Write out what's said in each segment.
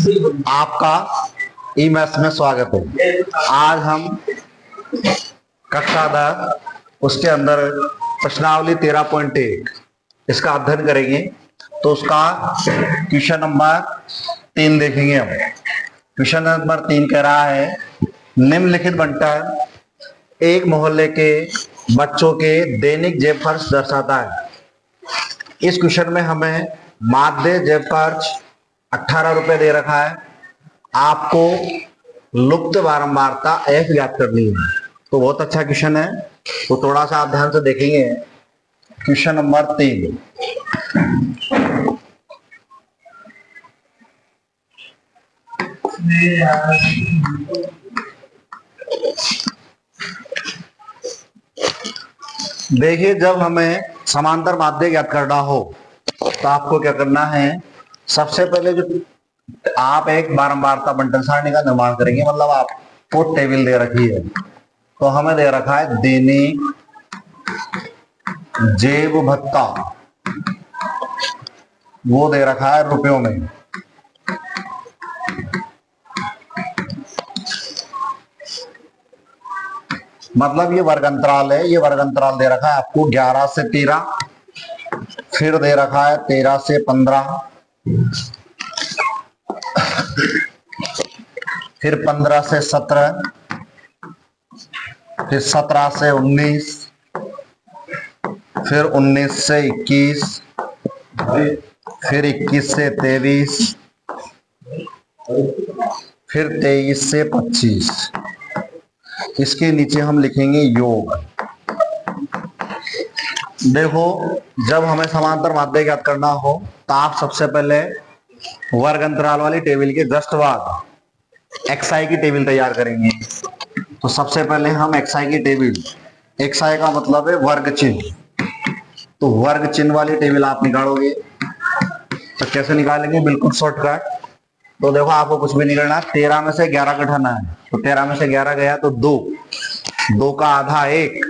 आपका ई मैथ्स में स्वागत है। आज हम कक्षा 10 उसके अंदर प्रश्नावली 13.1 इसका अध्ययन करेंगे। तो उसका क्वेश्चन नंबर 3 देखेंगे हम। क्वेश्चन नंबर 3 कह रहा है, निम्नलिखित बंटन एक मोहल्ले के बच्चों के दैनिक जेब खर्च दर्शाता है। इस क्वेश्चन में हमें माध्य जेब खर्च 18 रुपए दे रखा है। आपको लुप्त बारंबारता एफ ज्ञात करनी है। तो बहुत अच्छा क्वेश्चन है, तो थोड़ा सा आप ध्यान से देखेंगे। क्वेश्चन नंबर 3, देखिए, जब हमें समांतर माध्य ज्ञात करना हो तो आपको क्या करना है। सबसे पहले जो आप एक बारंबारता बंटन सारणी का निर्माण करेंगे, मतलब आपको टेबल दे रखी है। तो हमें दे रखा है दैनिक जेब भत्ता, वो दे रखा है रुपयों में। मतलब ये वर्ग अंतराल है, ये वर्ग अंतराल दे रखा है आपको 11 से 13, फिर दे रखा है 13 से 15, फिर 15 से 17, फिर 17 से 19, फिर 19 से 21, फिर 21 से 23, फिर 23 से 25। इसके नीचे हम लिखेंगे योग। देखो, जब हमें समांतर माध्य ज्ञात करना हो तो आप सबसे पहले वर्ग अंतराल वाली टेबल के जस्ट बाद एक्सआई की टेबल तैयार करेंगे। तो सबसे पहले हम एक्सआई की टेबल, एक्सआई का मतलब है वर्ग चिन्ह, तो वर्ग चिन्ह वाली टेबल आप निकालोगे। तो कैसे निकालेंगे, बिल्कुल शॉर्टकट। तो देखो, आपको कुछ भी नहीं करना, 13 में से 11 घटाना है। तो 13 में से 11 गया तो 2, 2 का आधा 1,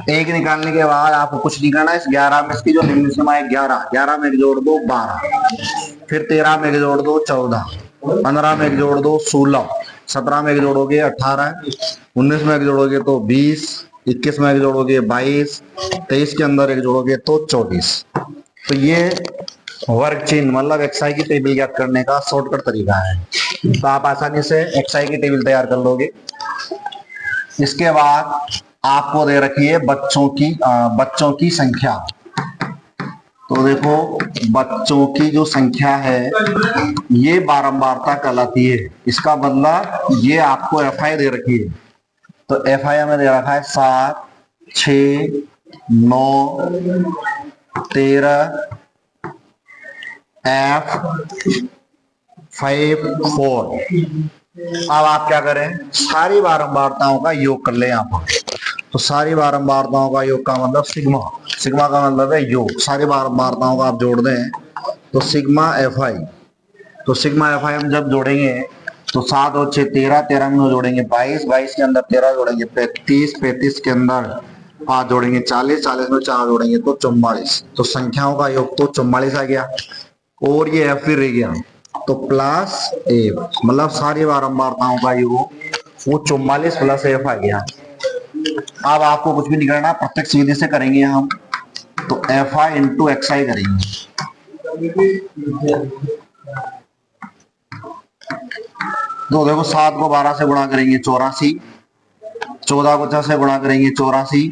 1 निकालने के बाद आपको कुछ नहीं करना। इस 11 में इसकी जो निम्न सीमा है 11, 11 में एक जोड़ दो 12, फिर 13 में एक जोड़ दो 14, 15 में एक जोड़ दो 16, 17 में एक जोड़ोगे 18, 19 में एक जोड़ोगे तो 20, 21 में एक जोड़ोगे 22, 23 के अंदर एक जोड़ोगे तो 24। तो ये वर्ग चिन्ह मतलब एक्सआई की टेबल ज्ञात करने का शॉर्टकट तरीका है। तो आप आसानी से एक्सआई की टेबल तैयार कर लोगे। इसके बाद आपको दे रखी है बच्चों की संख्या। तो देखो, बच्चों की जो संख्या है ये बारंबारता कहलाती है। इसका मतलब ये आपको एफआई दे रखी है। तो एफआई हमें दे रखा है 7, 6, 9, 13, F 5, 4। अब आप क्या करें, सारी बारंबारताओं का योग कर ले यहाँ पर। तो सारी बारंबारताओं का योग का मतलब सिग्मा, सिग्मा का मतलब है योग। सारी बारंबारताओं का आप जोड़ दें तो सिग्मा एफआई। तो सिग्मा एफआई हम जब जोड़ेंगे तो 7 और 6 13, 13 में जोड़ेंगे 22, 22 के अंदर 13 जोड़ेंगे 35, 35 के अंदर 5 जोड़ेंगे 40, 40 में 4 जोड़ेंगे तो 44। तो संख्याओं का योग तो 44 आ गया, और ये एफ फिर रह गया तो प्लस एफ, मतलब सारी बारंबारताओं का योग वो 44 प्लस एफ आ गया। अब आपको कुछ भी नहीं करना, प्रत्यक्ष विधि से करेंगे हम। तो एफ आई इंटू एक्स आई करेंगे। तो देखो, 7 को 12 से गुणा करेंगे 84, 14 को 6 से गुणा करेंगे 84,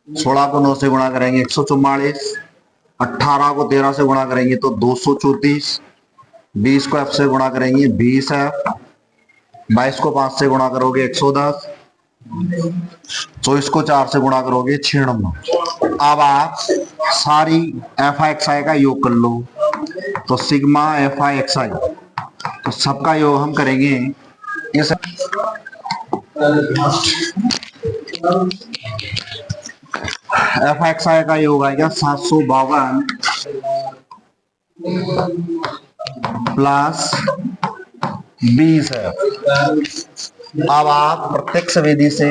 16 को 9 से गुणा करेंगे 144, 18 को 13 से गुणा करेंगे तो 234, 20 को एफ से गुणा करेंगे 20 एफ, 22 को 5 से गुणा करोगे 110, 24 को 4 से गुणा करोगे 96। अब आप सारी एफ आई एक्स आई का योग कर लो। तो सिग्मा एफ आई एक्स आई, तो सबका योग हम करेंगे इस एफ आई एक्स आई का योग आएगा 752 प्लस 20 है। अब आप प्रत्यक्ष विधि से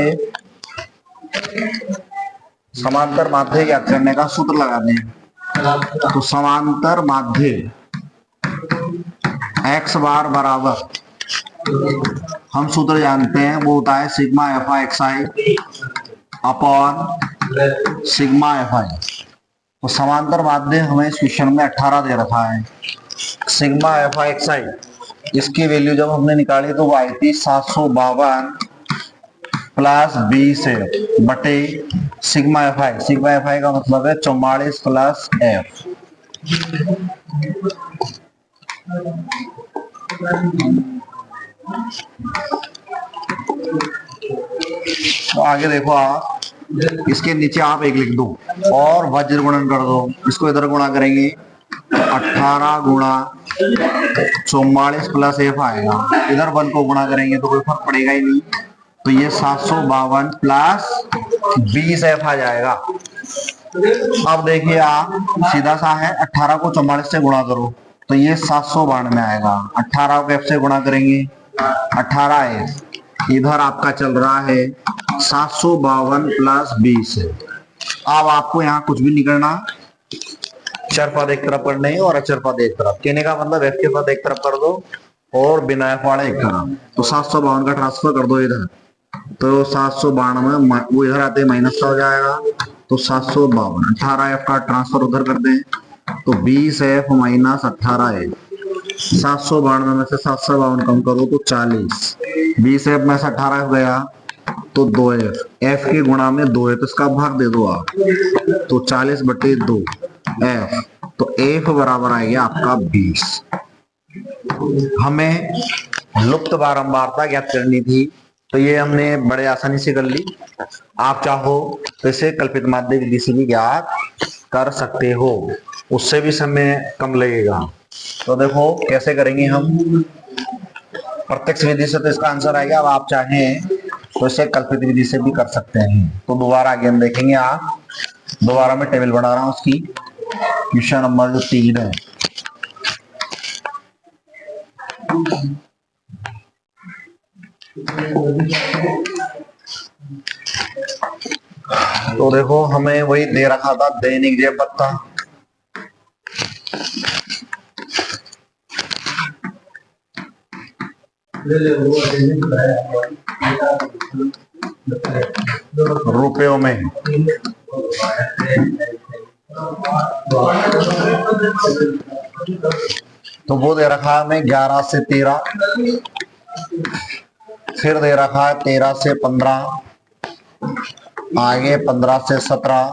समांतर माध्य ज्ञात करने का सूत्र लगाते हैं। तो समांतर माध्य एक्स बार बराबर, हम सूत्र जानते हैं वो होता है सिग्मा एफ आई एक्स आई अपॉन सिग्मा एफ आई। तो समांतर माध्य हमें इस क्वेश्चन में 18 दे रखा है। सिग्मा एफ आई एक्स आई, इसकी वैल्यू जब हमने निकाली तो वो आई थी 752 प्लस 20 एफ बटे सिग्मा एफ आई। सिग्मा एफ आई का मतलब है 44 प्लस एफ। तो आगे देखो आप, इसके नीचे आप एक लिख दो और वज्र गुणन कर दो। इसको इधर गुणा करेंगे 18 गुणा 44 प्लस एफ आएगा, इधर 1 को गुणा करेंगे तो कोई फर्क पड़ेगा ही नहीं। तो ये 752 प्लस 20 एफ आ जाएगा। अब देखिए आप, सीधा सा है, 18 को 44 से गुणा करो तो ये 792 आएगा। 18 को एफ से गुणा करेंगे 18 एफ, इधर आपका चल रहा है 752 प्लस 20 है। अब आपको यहाँ कुछ भी नहीं करना, चर पद एक तरफ करने हैं और अचर पद एक तरफ। कहने का मतलब एफ के पद एक तरफ कर दो और बिना एफ वाले एक तरफ। तो 752 का ट्रांसफर कर दो इधर, तो 792 वो इधर आते माइनस का हो जाएगा। तो 752, 18 एफ का ट्रांसफर उधर कर दें तो 20 एफ माइनस 18 एफ। 792 में से 752 कम करो तो 40, 20 एफ में से 18 एफ गया तो 2 एफ, एफ के गुणा में 2 है तो इसका भाग दे दो आप, तो 40 बटे 2 एफ। तो एफ बराबर आएगा आपका 20। हमें लुप्त बारंबारता ज्ञात करनी थी तो ये हमने बड़े आसानी से कर ली। आप चाहो तो इसे कल्पित माध्य विधि से भी ज्ञात कर सकते हो, उससे भी समय कम लगेगा। तो देखो कैसे करेंगे हम, प्रत्यक्ष विधि से तो इसका आंसर आएगा। अब आप चाहें तो इसे कल्पित विधि से भी कर सकते हैं। तो दोबारा आगे हम देखेंगे, आप दोबारा मैं टेबल बना रहा हूं उसकी, क्वेश्चन नंबर जो 3 है। तो देखो हमें वही दे रखा था, दैनिक जैव भत्ता, रुपयों में, तो वो दे रखा है हमें 11 से 13, फिर दे रखा है 13 से 15, आगे 15 से 17,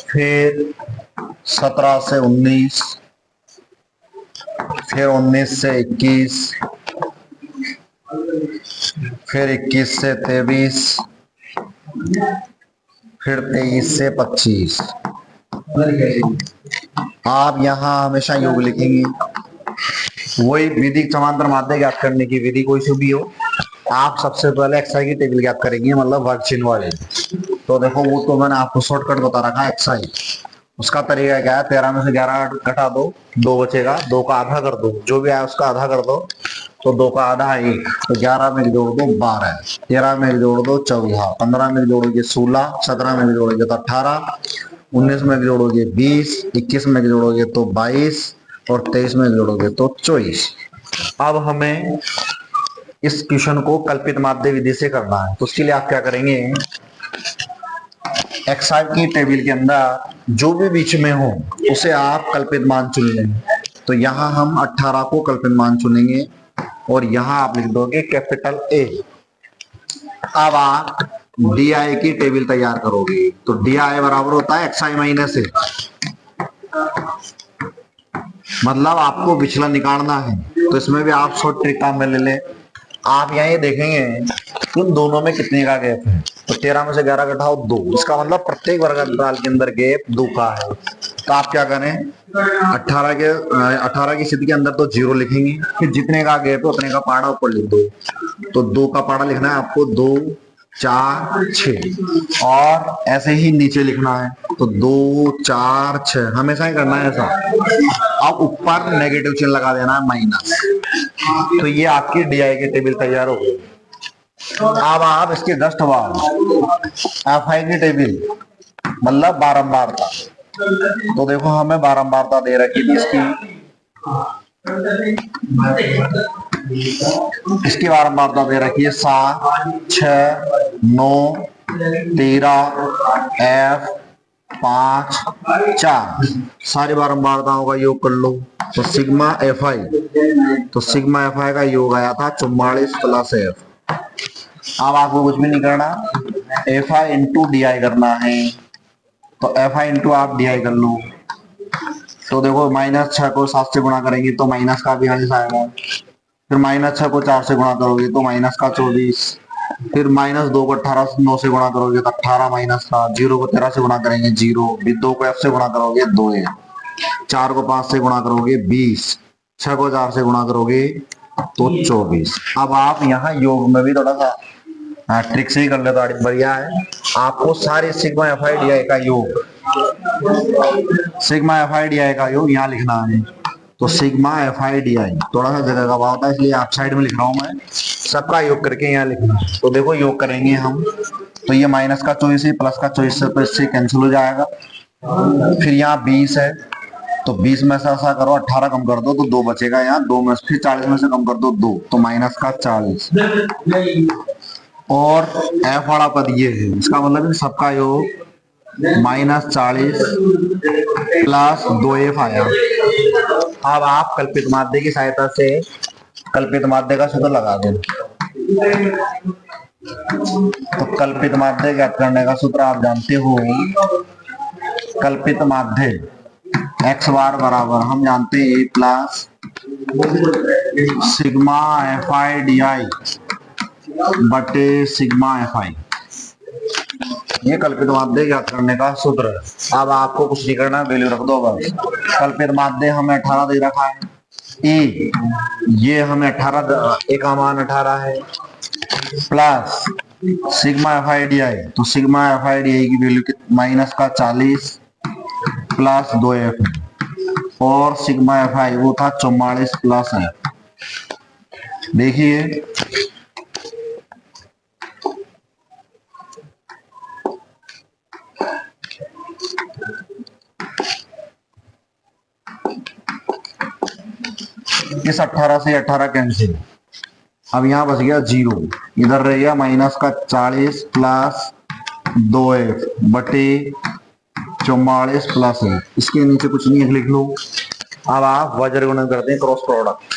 फिर 17 से 19, फिर 19 से 21, फिर 21 से 23, फिर 23 से 25। आप यहाँ हमेशा योग लिखेंगे। वही विधि समांतर माध्य ज्ञात करने की विधि कोई सी भी हो, आप सबसे पहले एक्सआई की टेबल ज्ञात करेंगे, मतलब वर्ग चिन्ह वाले। तो देखो वो तो मैंने आपको शॉर्टकट बता रखा है एक्सआई। उसका तरीका क्या है, 13 में से 11 घटा दो, 2 बचेगा, 2 का आधा कर दो, जो भी आया उसका आधा कर दो, तो 2 का आधा 1, तो 11 में जोड़ दो 12, 13 में जोड़ दो 14, 15 में जोड़ोगे 16, 17 में जोड़ोगे तो 18, 19 में जोड़ोगे 20, 21 में जोड़ोगे तो 22 और 23 में जोड़ोगे तो 24। अब हमें इस क्वेश्चन को कल्पित माध्य विधि से करना है। तो उसके लिए आप क्या करेंगे, एक्सआई की टेबल के अंदर जो भी बीच में हो उसे आप कल्पित मान चुन लेंगे। तो यहाँ हम 18 को कल्पित मान चुनेंगे और यहाँ आप लिख दोगे कैपिटल ए। अब आप डी आई की टेबल तैयार करोगे, तो डी आई बराबर होता है एक्स आई माइनस ए, मतलब आपको विचलन निकालना है। तो इसमें भी आप शॉर्ट ट्रिक काम में ले लें। आप यहाँ ये देखेंगे उन दोनों में कितने का गैप है, तो 13 में से 11 घटाओ 2, इसका मतलब प्रत्येक वर्ग अंतराल के अंदर गैप 2 का है। तो आप क्या करें, 18 की स्थिति के अंदर तो 0 लिखेंगे, फिर जितने का गैप है उतने का पाड़ा ऊपर लिख दो। तो 2 का पाड़ा लिखना है आपको, 2, 4, 6, और ऐसे ही नीचे लिखना है, तो 2, 4, 6 हमेशा ही करना है ऐसा। अब ऊपर नेगेटिव चिन्ह लगा देना है माइनस। तो ये आपकी डीआई की टेबल तैयार हो गई। अब आप इसके जस्ट बाद एफ आई की टेबल, मतलब बारंबारता। तो देखो हमें बारंबारता दे रखी थी इसकी इसकी बारंबारता दे रखी है 7, 6, 9, 13, F, 5, 4। सारी बारंबारताओं का योग कर लो तो सिग्मा एफ आई, तो सिग्मा एफ आई का योग आया था 44 प्लस एफ। अब आपको कुछ भी नहीं करना, F I into D I करना है। तो एफ आई इंटू आप डी आई कर लो। तो देखो -6 को 7 से गुणा करेंगे तो माइनस का भी आंसर आएगा। फिर -6 को 4 से गुणा करोगे तो माइनस का 24। फिर -2 को 18 से 9 से गुणा करोगे तो 18 माइनस का। 0 को 13 से गुणा करेंगे 0। 2 को f से गुणा करोगे 2 है। 4 को 5 से गुणा करोगे 20। 6 को 4 से गुणा करोगे तो 24। अब आप यहाँ योग में भी थोड़ा सा ट्रिक से ही कर ले तो बढ़िया है। आपको सारे सिग्मा एफ आई डी आई का योग, सिग्मा एफ आई डी आई का योग यहाँ लिखना है। तो सिग्मा एफ आई डी आई थोड़ा सा जगह का भाव होता है इसलिए आप साइड में लिख रहा हूं मैं। सबका योग करके यहाँ लिखना। तो देखो योग करेंगे हम तो ये माइनस का 24 है, प्लस का 24 से तो इससे कैंसिल हो जाएगा। फिर यहाँ 20 है तो 20 में से ऐसा करो 18 कम कर दो तो 2 बचेगा यहाँ। 2 में फिर 40 में से कम कर दो 2 तो माइनस का 40। और एफ वाला पद ये है, इसका मतलब सबका योग -40 प्लस 2f आया। अब आप कल्पित माध्य की सहायता से कल्पित माध्य का सूत्र लगा दो। तो कल्पित माध्य ज्ञात करने का सूत्र आप जानते हो, कल्पित माध्य x बार बराबर हम जानते हैं plus sigma F I D आई बटे सिग्मा एफ आई। ये कल्पित माध्य ज्ञात करने का सूत्र है। अब आपको कुछ नहीं करना, वैल्यू रख दो बस। कल्पित माध्य हमें 18 दे रखा है, ए ये हमें 18 ए का मान 18 है, plus sigma F I D I. तो sigma F I D I की वैल्यू माइनस का 40 प्लस 2f और सिग्मा एफ आई वो था 44 प्लस है। देखिए इस 18 से 18 कैंसिल। अब यहाँ बच गया 0, इधर रह गया माइनस का 40 प्लस 2f बटे 44 प्लस है। इसके नीचे कुछ नहीं है, लिख लो। अब आप वज्र गुणन करते हैं क्रॉस प्रोडक्ट।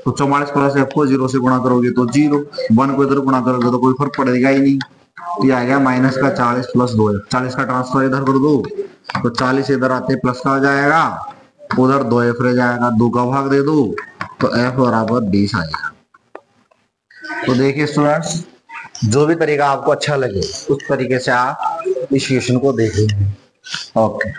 तो 44 प्लस f को 0 से गुणा करोगे तो 0, 1 को इधर गुणा करोगे तो कोई फर्क पड़ेगा ही नहीं। तो ये आ गया माइनस का 40 प्लस 2f। 40 का ट्रांसफर इधर कर दो तो 40 इधर आते प्लस का हो जाएगा, उधर 2f रह जाएगा। 2 का भाग दे दो तो f बराबर 20 आएगा। तो देखिए स्टूडेंट्स, जो भी तरीका आपको अच्छा लगे उस तरीके से आप इस क्वेश्चन को देख लीजिए। ओके।